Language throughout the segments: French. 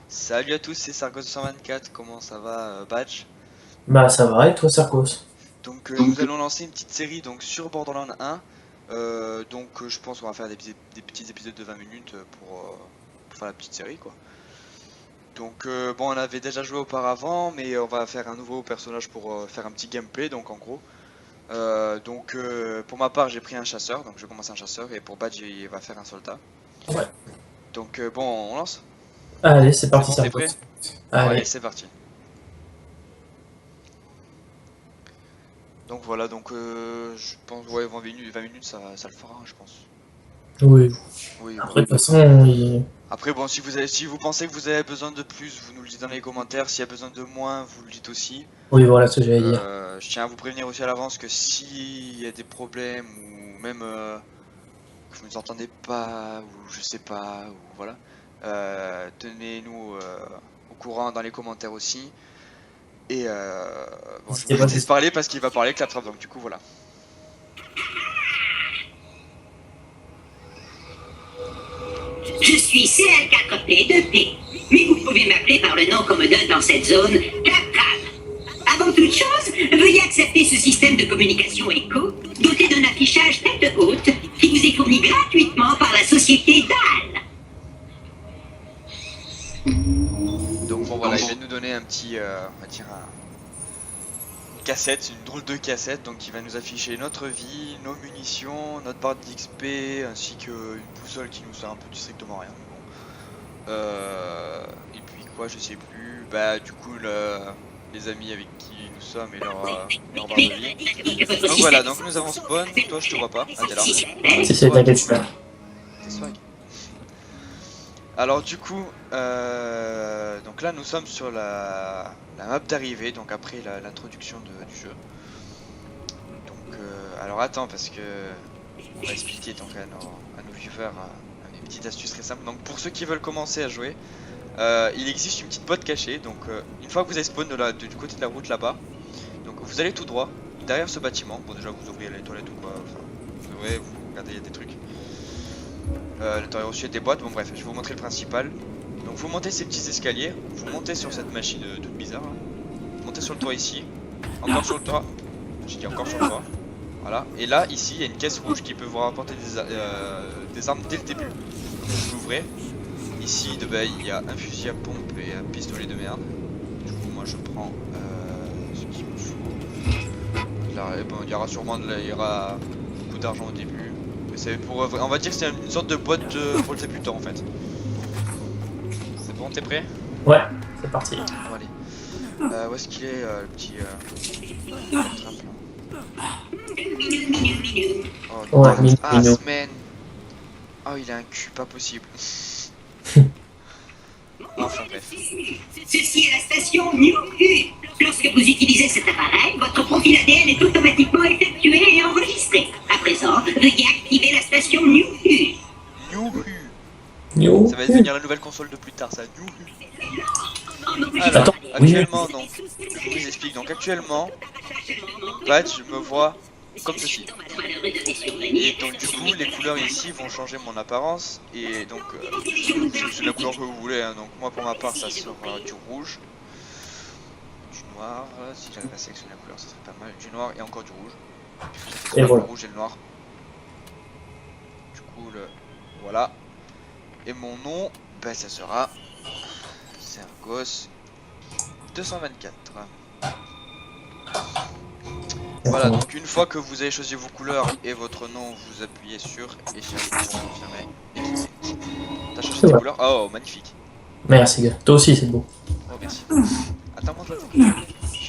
Salut à tous, c'est Sargos124, comment ça va Badge? Bah ça va, et toi Sarkos? Donc nous allons lancer une petite série donc sur Borderlands 1. Je pense qu'on va faire des petits épisodes de 20 minutes pour faire la petite série quoi. Donc bon, on avait déjà joué auparavant, mais on va faire un nouveau personnage pour faire un petit gameplay. Donc en gros, pour ma part j'ai pris un chasseur, donc je commence un chasseur, et pour Badge il va faire un soldat. Ouais. Donc bon, on lance? Allez, c'est C'est parti bon, t'es prêt? Sarkos. Bon, allez, Allez. c'est parti. Donc voilà, je pense, ouais, 20 minutes ça le fera, je pense. Oui. Oui, Après, voilà. de toute façon, Après, bon, si vous pensez que vous avez besoin de plus, vous nous le dites dans les commentaires. S'il y a besoin de moins, vous le dites aussi. oui, voilà ce que j'allais dire. Je tiens à vous prévenir aussi à l'avance que s'il y a des problèmes ou même que vous ne nous entendez pas ou je sais pas, ou voilà, tenez-nous au courant dans les commentaires aussi. Et bon, je N'hésitez vais pas vous de... laisse parler parce qu'il va parler Claptrap, donc du coup voilà. Je suis CL4P2P, mais vous pouvez m'appeler par le nom commode dans cette zone, Claptrap. Avant toute chose, veuillez accepter ce système de communication écho, doté d'un affichage tête haute, qui vous est fourni gratuitement par la société DAL. Donc bon voilà, il vient de nous donner un petit, on va dire une cassette, une drôle de cassette, donc il va nous afficher notre vie, nos munitions, notre barre d'XP, ainsi qu'une boussole qui nous sert un peu du strictement rien. Mais bon. Et puis quoi, je sais plus. Bah du coup les amis avec qui nous sommes et leur barre de vie. Donc voilà, donc nous avons spawn. Toi je te vois pas. Ah t'es là. Si c'est t'inquiète pas. T'es swag. Alors du coup, donc là nous sommes sur la map d'arrivée, donc après l'introduction du jeu. Donc alors attends, parce que on va expliquer donc à nos viewers une petite astuce très simple. Donc pour ceux qui veulent commencer à jouer, il existe une petite boîte cachée. Donc une fois que vous avez spawn du côté de la route là-bas, donc vous allez tout droit derrière ce bâtiment. Bon déjà vous ouvrez les toilettes ou quoi, enfin, vous ouvrez, vous regardez, il y a des trucs. L'intérieur aussi des boîtes, bon bref, je vais vous montrer le principal. Donc vous montez ces petits escaliers, vous montez sur cette machine toute bizarre là. Vous montez sur le toit ici, encore sur le toit, j'ai dit encore sur le toit. Voilà, et là ici il y a une caisse rouge qui peut vous rapporter des armes dès le début. Donc vous l'ouvrez, ici il y a un fusil à pompe et un pistolet de merde. Du coup moi je prends ce qu'il me faut. Là, bon, il y aura sûrement beaucoup d'argent au début. C'est pour, on va dire que c'est une sorte de boîte pour le débutant en fait. C'est bon, t'es prêt? Ouais, c'est parti. Bon allez. Où est-ce qu'il est le petit trappe là? Oh, Ouais, mignon. man. Oh il a un cul, pas possible. Enfin bref. Ceci est la station New U. Lorsque vous utilisez cet appareil, votre profil ADN est automatiquement effectué et enregistré. À présent, veuillez activer la station New U. Yo. Ça va devenir la nouvelle console de plus tard, ça. Alors, Attends, actuellement donc, je vous explique. Donc actuellement, Badge me voit comme ceci. Et donc du coup les couleurs ici vont changer mon apparence. Et donc c'est la couleur que vous voulez hein. Donc moi pour ma part ça sera du rouge, du noir. Si j'arrive à sélectionner la couleur ça serait pas mal. Du noir et encore du rouge. Et Le voilà. rouge et le noir. Du coup voilà. Et mon nom bah ça sera Sargos 224. Voilà, donc une fois que vous avez choisi vos couleurs et votre nom, vous appuyez sur échelle pour confirmer et quitter. T'as choisi tes couleurs? Oh, magnifique. Merci gars, toi aussi c'est beau. Oh, merci. Attends, moi je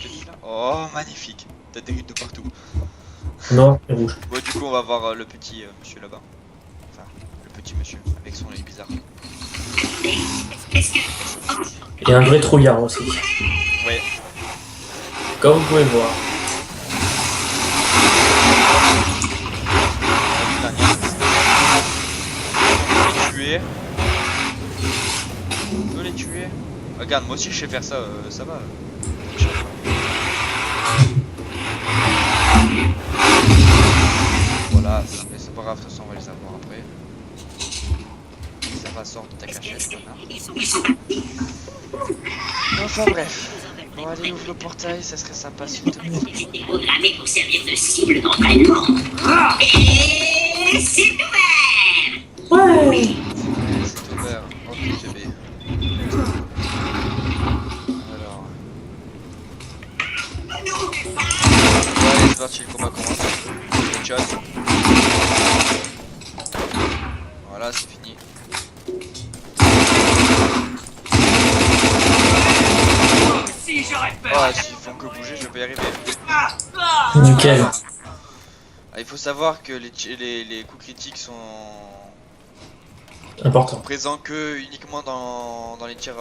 te dis là. Oh, magnifique. T'as des rides de partout. Noir et rouge. Bon, du coup, on va voir le petit monsieur là-bas. Enfin, le petit monsieur avec son œil bizarre. Et un vrai trouillard aussi. Ouais. Comme vous pouvez voir. On peut les tuer. Regarde, moi aussi je sais faire ça, ça va. grave, de toute façon on va les avoir après. Ça va sortir de ta cachette, connard. Enfin bref. Bon allez, ouvre le portail, ça serait sympa s'il te plaît. Ils étaient programmés pour servir de cible d'entraînement. Et c'est ouvert. Ouais. C'est ouvert. Ok bébé. Alors. Bon allez, c'est parti, le combat commence. Headshot. Voilà, c'est fini. Ah, s'ils font que bouger, je vais pas y arriver. Nickel. Ah, il faut savoir que les coups critiques sont Important. présents que uniquement dans les tirs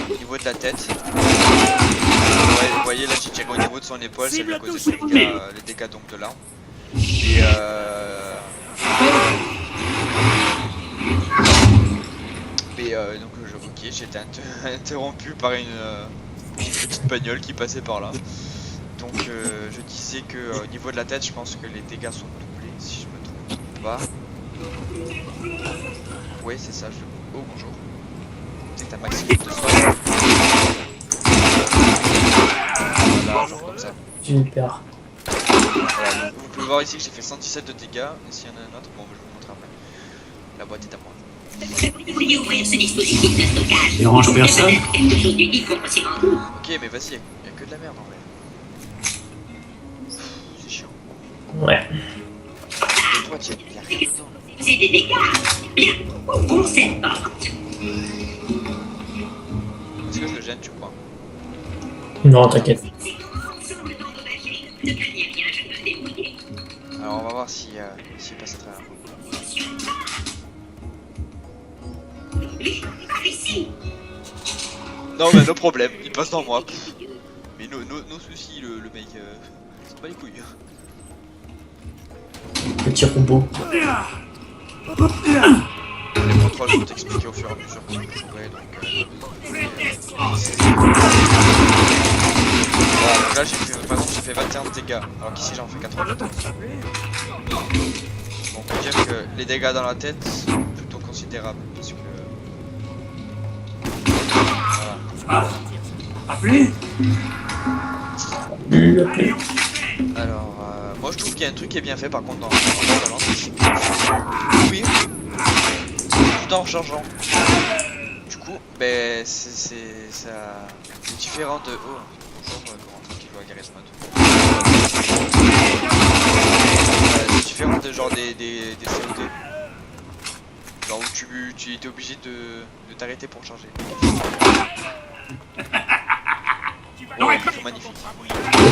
au niveau de la tête. Ouais, vous voyez là, j'ai tiré au niveau de son épaule, ça lui a causé les dégâts donc de l'arme. Et donc ok, j'ai été interrompu par une petite bagnole qui passait par là. Donc je disais que au niveau de la tête, je pense que les dégâts sont doublés si je me trompe pas. Ouais, c'est ça. Oh bonjour. C'est un maximum de soin. Voilà, genre comme ça. Super. Voilà, donc vous pouvez voir ici que j'ai fait 117 de dégâts. Et s'il y en a un autre, bon, je vous montre après. La boîte est à moi. Vous vouliez ouvrir ce dispositif de stockage. Dérange personne. Quelque chose d'utile pour passer en cours. Ok, mais vas-y, y'a que de la merde en vrai. C'est chiant. Ouais. Et toi, y'a rien dedans. C'est des dégâts. Bien, ouvrons cette porte. Est-ce que je le gêne, tu crois? Non, t'inquiète. Ces commandes semblent endommagées. Ne craignez rien, je peux débrouiller. Alors on va voir s'il passe à travers. Oui, par ici. Non mais no problème, il passe dans moi. Mais nos soucis, le mec, s'en bat les couilles. Petit robot. Les contrôles, je vais t'expliquer au fur et à mesure que je jouerai, donc voilà, donc là j'ai fait, par exemple, j'ai fait 21 de dégâts, alors qu'ici j'en fais 94. Donc on peut dire que les dégâts dans la tête sont plutôt considérables, parce que... Voilà. Appelez. Alors, moi je trouve qu'il y a un truc qui est bien fait par contre dans Valorant. Oui, tout en rechargeant. Du coup, ben c'est différent de... Oh, bonjour, comment tranquille, Gareth Mode. C'est différent de genre des COD. Genre où tu étais obligé de t'arrêter pour charger. Oh, ils sont magnifiques.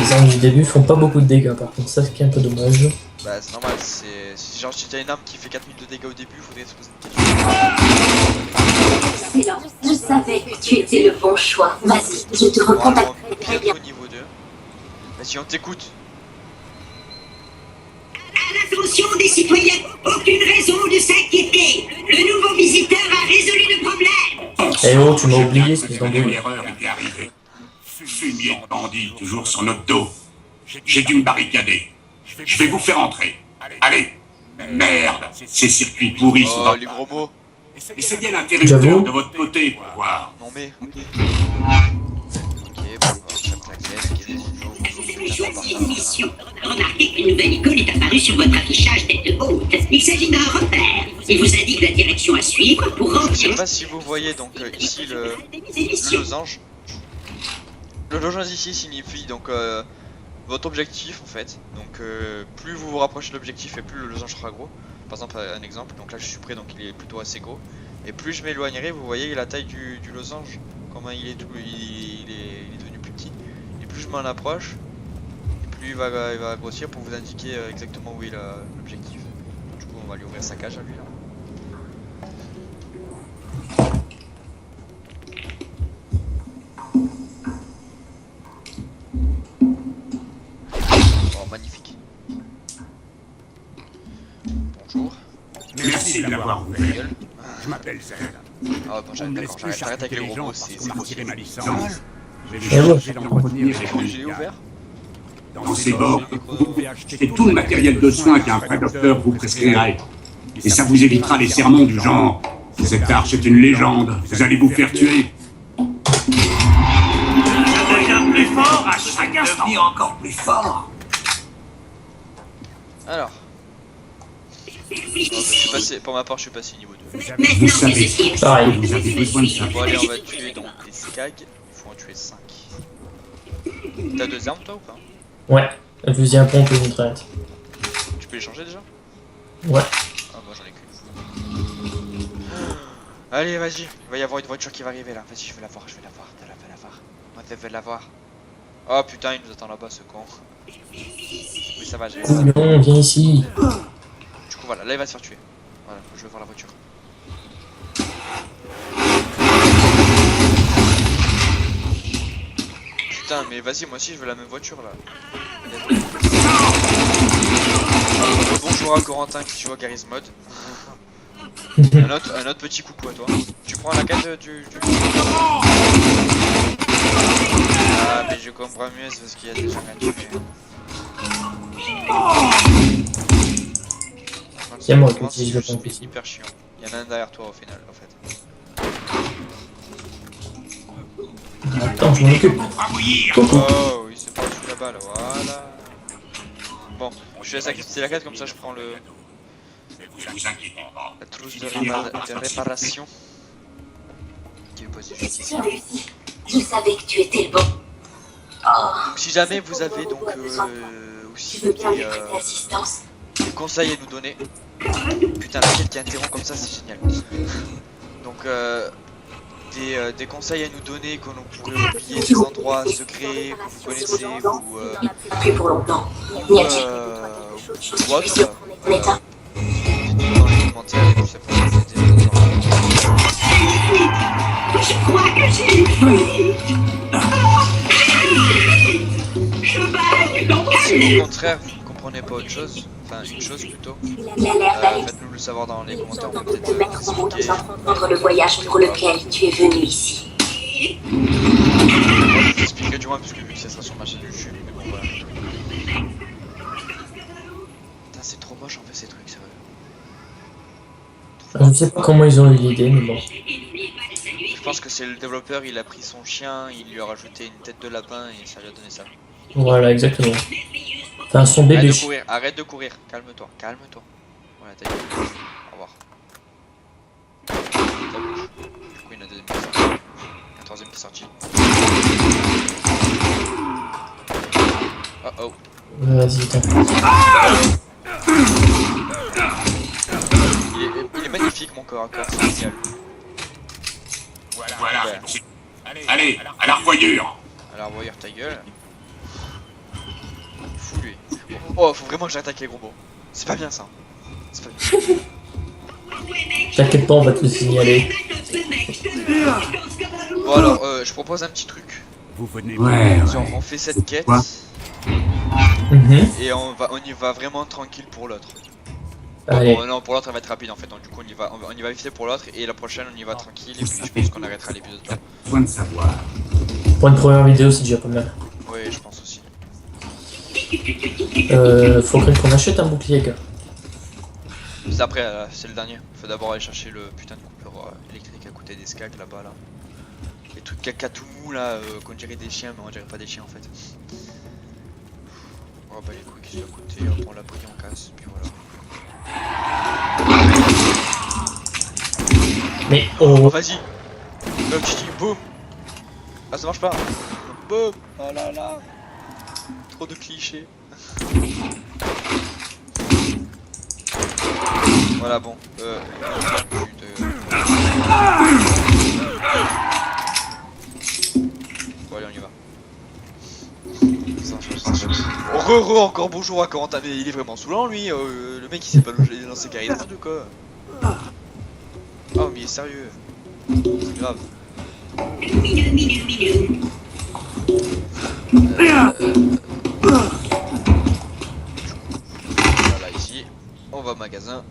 Les armes du début font pas beaucoup de dégâts par contre, ça ce qui est un peu dommage. Bah c'est normal, c'est genre si t'as une arme qui fait 4000 de dégâts au début, il faudrait se poser une question. Excellent. Je savais que tu étais le bon choix. Vas-y, je te recontacterai très bien. Bientôt au niveau 2. Vas-y, on t'écoute. À l'attention des citoyens, aucune raison de s'inquiéter. Le nouveau visiteur a résolu le problème. Eh oh, tu m'as oublié, espèce d'embrouille. L'erreur était arrivée. Fumier de bandit, toujours sur notre dos. J'ai dû me barricader. Je vais vous faire entrer. Allez. Merde, ces circuits pourris sont Oh, dans... les gros mots. Et c'est bien l'interrupteur J'avoue. de votre côté, pour voir. Non mais. Ok, bon, chaque Vous choisi une mission. Remarquez qu'une nouvelle icône est apparue sur votre affichage tête haute. Il s'agit d'un repère. Il vous indique la direction à suivre pour Je sais remplir pas si vous voyez donc ici le losange. Le losange ici signifie donc votre objectif en fait. Donc plus vous vous rapprochez de l'objectif et plus le losange sera gros. Par exemple un exemple, donc là je suis près donc il est plutôt assez gros. Et plus je m'éloignerai, vous voyez la taille du losange, comment il est devenu plus petit. Et plus je m'en approche, et plus il va grossir pour vous indiquer exactement où est l'objectif. Du coup on va lui ouvrir sa cage à lui là. Oh magnifique. Bonjour. Merci de l'avoir Ta ouvert. gueule. Je m'appelle Zed. Ah bon On j'arrête, me laisse d'accord, plus j'arrête avec les charcuter gros les mots, gens parce c'est qu'on m'a retiré grossier. ma licence. Je vais Eh ouais. changer d'entretenir les Je l'ai candidats. ouvert. Dans ces bords, vous pouvez acheter tout le matériel de soins qu'un vrai docteur vous prescrirait. Et ça vous évitera les sermons du genre « Cette arche est une légende, vous allez vous faire tuer ». Je deviens plus fort à chaque instant. Devenir encore plus fort. Alors. Je suis passé, pour ma part, je suis passé niveau 2. Vous savez, Pareil. vous avez besoin de ça. Bon, allez, on va tuer donc les skags. Il faut en tuer 5. T'as 2 armes, toi, ou pas? Ouais. La deuxième pompe et une traite. Tu peux les changer déjà? Ouais. Ah, bah, j'en ai qu'une. Allez, vas-y. Il va y avoir une voiture qui va arriver là. Vas-y, je vais la voir, je vais la voir. T'as la vais la voir. Moi, je vais la voir. Oh putain, il nous attend là-bas, ce con. Oui, ça va, j'ai. Couillon, viens ici. Du coup, voilà, là, il va se faire tuer. Voilà, je vais voir la voiture. Putain, mais vas-y, moi aussi, je veux la même voiture là. Bonjour à Corentin qui joue à Garry's Mod. Un autre petit coucou à toi. Tu prends la carte du... Ah, mais je comprends mieux, c'est parce qu'il y a des gens à tuer. C'est moi qui utilise le pompe C'est ici. hyper chiant. Il y en a un derrière toi au final, en fait. Attends, je m'en occupe. Oh, oui, c'est pas tout là-bas, là, voilà. Bon, je laisse activer la carte, comme ça je prends le... Ne vous inquiétez pas. la trousse de réparation. Qui est posée Je juste suis ici. réussi. Je savais que tu étais le bon. Oh, Donc si jamais vous avez donc aussi tu veux bien lui des prêter assistance? conseils à nous donner. Putain, la quête qui interrompt comme ça, c'est génial. Donc des conseils à nous donner, qu'on pourrait oublier, des endroits secrets que vous connaissez ou Plus pour longtemps. N'y a-t-il ou autre, dites-nous en état. dites-nous dans les commentaires et puis ça pourrait nous aider. Je crois que j'ai une folie. Je bats dans Si au contraire vous ne comprenez pas autre chose, enfin une chose plutôt, Il a l'air d'aller. faites-nous le savoir dans les Nous commentaires, on sommes en peut train de peut-être mettre en route expliquer. sans comprendre le voyage pour lequel tu es venu ici. Moi je vous expliquerai du moins parce que vu que ça sera sur ma chaîne YouTube, mais bon voilà. Putain c'est trop moche en fait ces trucs, sérieux. Je ne sais pas comment ils ont eu l'idée, mais bon. Je pense que c'est le développeur, il a pris son chien, il lui a rajouté une tête de lapin et ça lui a donné ça. Voilà, exactement. Enfin, son Arrête bébé. de courir, arrête de courir, calme-toi, calme-toi. Voilà, t'as eu. Au revoir. Ta bouche. Du coup, il y en a un deuxième qui est sorti. Un troisième qui est sorti. Oh oh. Vas-y, t'as. Il est magnifique mon corps à corps, c'est génial. Voilà. Ouais. Allez, à la revoyure. Alors, voyeur ta gueule. Fou lui. Oh, faut vraiment que j'attaque les gros mots. C'est pas bien ça. C'est pas bien. T'inquiète pas, on va te le signaler. Bon alors, je propose un petit truc. Vous venez. Ouais. Genre, on fait cette quête Quoi Mhm. et on y va vraiment tranquille pour l'autre. Allez. Bon, non, pour l'autre, elle va être rapide en fait. Donc, du coup, on y va vite fait pour l'autre et la prochaine, on y va tranquille. Et puis, je pense qu'on arrêtera l'épisode là. Besoin de savoir. Pour une première vidéo, c'est déjà pas mal. Oui, je pense aussi. Faudrait qu'on achète un bouclier, gars. C'est après, c'est le dernier. Faut d'abord aller chercher le putain de coupeur électrique à côté des skags là-bas là. Les trucs caca tout mou là, qu'on dirait des chiens, mais on dirait pas des chiens en fait. Oh bah les couilles qui sont à côté, hop, on l'a pris, on casse, puis voilà. Mais Oh oh, vas-y. Le petit boum. Ah ça marche pas. Boum. Oh là là. Trop de clichés. Voilà bon. Bon allez on y va. Encore bonjour à Corentin, mais il est vraiment saoulant lui, le mec il sait pas dans ses carrières de quoi. Oh mais il est sérieux. C'est grave. Voilà ici, on va au magasin.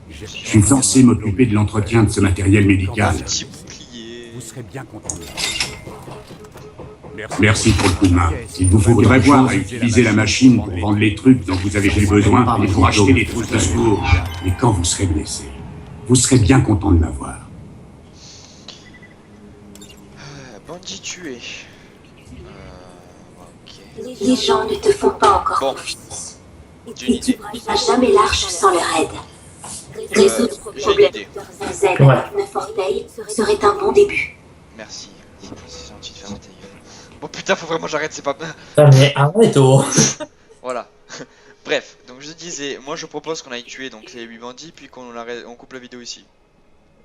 Je suis censé m'occuper de l'entretien de ce matériel médical. Petit bouclier. Vous serez bien content de Merci pour le coup de main. Il vous faut prévoir à utiliser la machine pour vendre les trucs dont vous avez plus besoin et pour acheter des trousses de secours. Et quand vous serez blessé, vous serez bien content de m'avoir. Bandit tué. Ok. Les gens ne te font pas encore Bon. confiance. J'ai une Et tu idée. n'arriveras jamais large sans leur aide. Résoudre le j'ai problème une idée. de Z avec Ouais. 9 orteils serait un bon début. Merci. C'est gentil de fermer ta gueule. Bon putain, faut vraiment que j'arrête, c'est pas... Ah, mais arrête, oh. Voilà. Bref, donc je disais, moi je propose qu'on aille tuer donc les 8 bandits, puis on coupe la vidéo ici.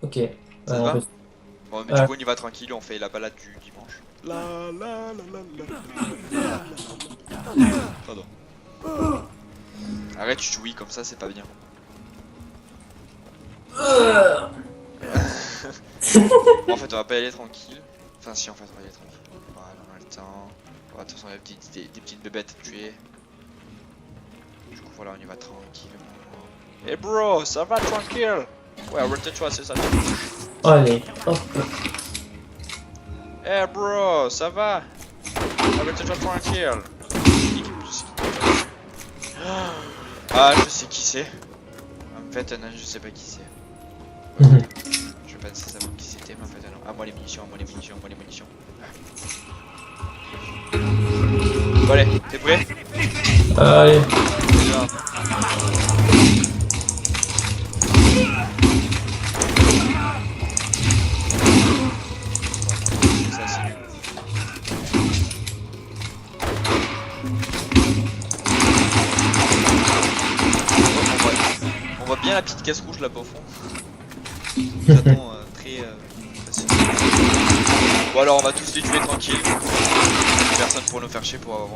Ok. Ça te on va peut- Bon, mais du coup on y va tranquille, on fait la balade du dimanche. Pardon. Arrête, tu jouis comme ça, c'est pas bien. Bon, en fait, on va pas y aller tranquille. Enfin, si, en fait, on va y aller tranquille. Voilà, on a le temps. Bon, de toute façon, il y a des petites bébêtes à tuer. Du coup, voilà, on y va tranquillement. Hey bro, ça va tranquille? Ouais, arrête-toi, c'est ça. Allez, hop. Hey bro, ça va? Arrête-toi tranquille. Ah, je sais qui c'est. En fait, non, je sais pas qui c'est. Mhm. Je vais pas savoir qui c'était, mais en fait, non. Ah, moi les munitions, moi les munitions, moi les munitions. Bon, allez, t'es prêt? Allez. Déjà. Ça, c'est nul. On voit bien la petite caisse rouge là-bas au fond. Vraiment très facile. Bon alors on va tous les tuer tranquille. Personne pour nous faire chier pour avoir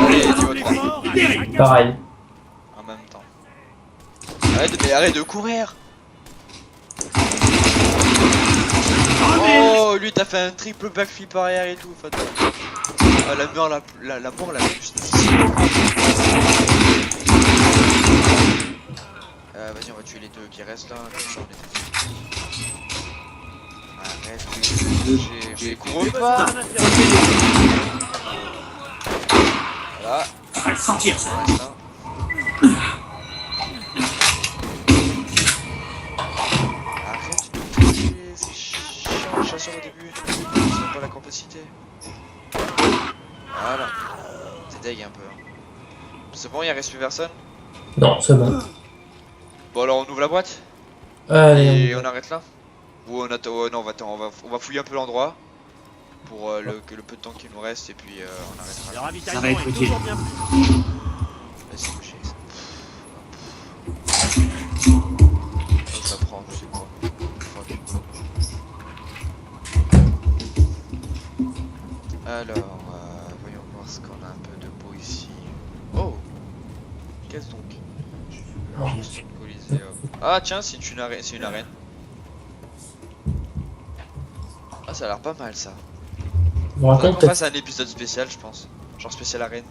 Allez, tu vas trois. Pareil. En même temps. Arrête de courir. Oh, lui t'as fait un triple backflip arrière et tout. Enfin, ah, la mort la mort la plus difficile. Vas-y, on va tuer les deux qui restent là. Comme ça, on est Arrête, j'ai couru pas. Voilà, On va le sentir, ça. on reste là. Arrête de toucher, c'est chiant les chasseurs au début. Ils ont pas la capacité. Voilà, c'est deg un peu. C'est bon, il reste plus personne. Non, c'est bon. Bon alors on ouvre la boîte Allez. et on arrête là. Ou on attend, non on va fouiller un peu l'endroit pour le peu de temps qu'il nous reste et puis on arrêtera. Ça va être utile. Vas-y, bouger ça. Ça prend, je sais pas. Fuck. Alors, voyons voir ce qu'on a un peu de beau ici. Oh, qu'est-ce donc? Oh. Colisée, ah tiens, c'est une arène, Ah, ça a l'air pas mal ça. Je vous Faudrait raconte qu'on peut-être. fasse un épisode spécial, je pense. Genre spécial arène.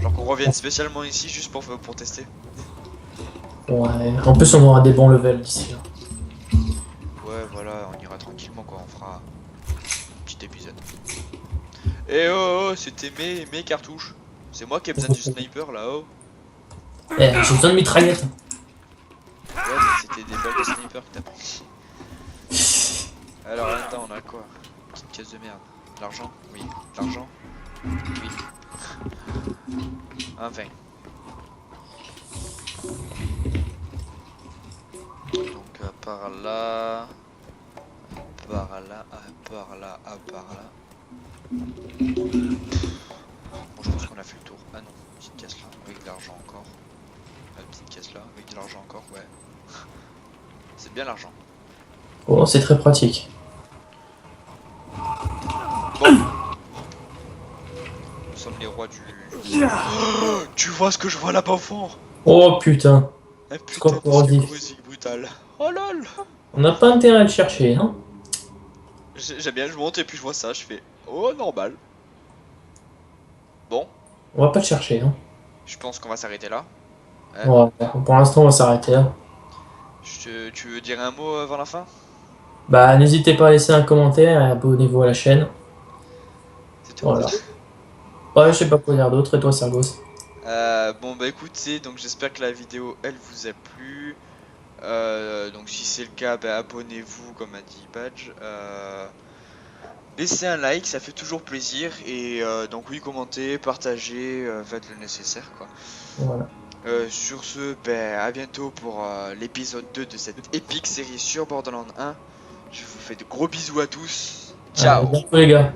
Genre qu'on revienne spécialement ici juste pour tester. Ouais. En plus, on aura des bons levels d'ici là. Ouais, voilà, on ira tranquillement quoi, on fera un petit épisode. Eh oh, oh, c'était mes cartouches. C'est moi qui ai besoin du sniper là-haut. Eh, j'ai besoin de mitraillette. Ouais, mais c'était des balles de sniper que t'as pris. Alors là-dedans, on a quoi? Petite caisse de merde. De l'argent? Oui. De l'argent? Oui. Enfin. Donc par là. Par là, par là, par là. Bon, je pense qu'on a fait le tour. Ah non, petite caisse là, avec de l'argent encore. La petite caisse là, avec de l'argent encore, ouais. C'est bien l'argent. Oh, c'est très pratique. Bon. Nous sommes les rois du... Oh, tu vois ce que je vois là-bas au fond? Oh putain. Un Score putain de corrosif. corrosif brutal. Oh lol. On n'a pas intérêt à le chercher, hein. J'aime bien, je monte et puis je vois ça, je fais... Oh, normal. Bon, On va pas le chercher, hein. je pense qu'on va s'arrêter là. Ouais. Pour l'instant, on va s'arrêter là. Tu veux dire un mot avant la fin? Bah, n'hésitez pas à laisser un commentaire et abonnez-vous à la chaîne. C'est tout. Voilà. Ouais, je sais pas quoi dire d'autre. Et toi, Sergos? Bon bah écoutez, donc j'espère que la vidéo elle vous a plu. Donc si c'est le cas, bah, abonnez-vous comme a dit Badge. Laissez un like, ça fait toujours plaisir. Et donc oui, commentez, partagez, faites le nécessaire quoi. Voilà. Sur ce, ben, à bientôt pour l'épisode 2 de cette épique série sur Borderlands 1. Je vous fais de gros bisous à tous. Allez, Ciao. bientôt les gars.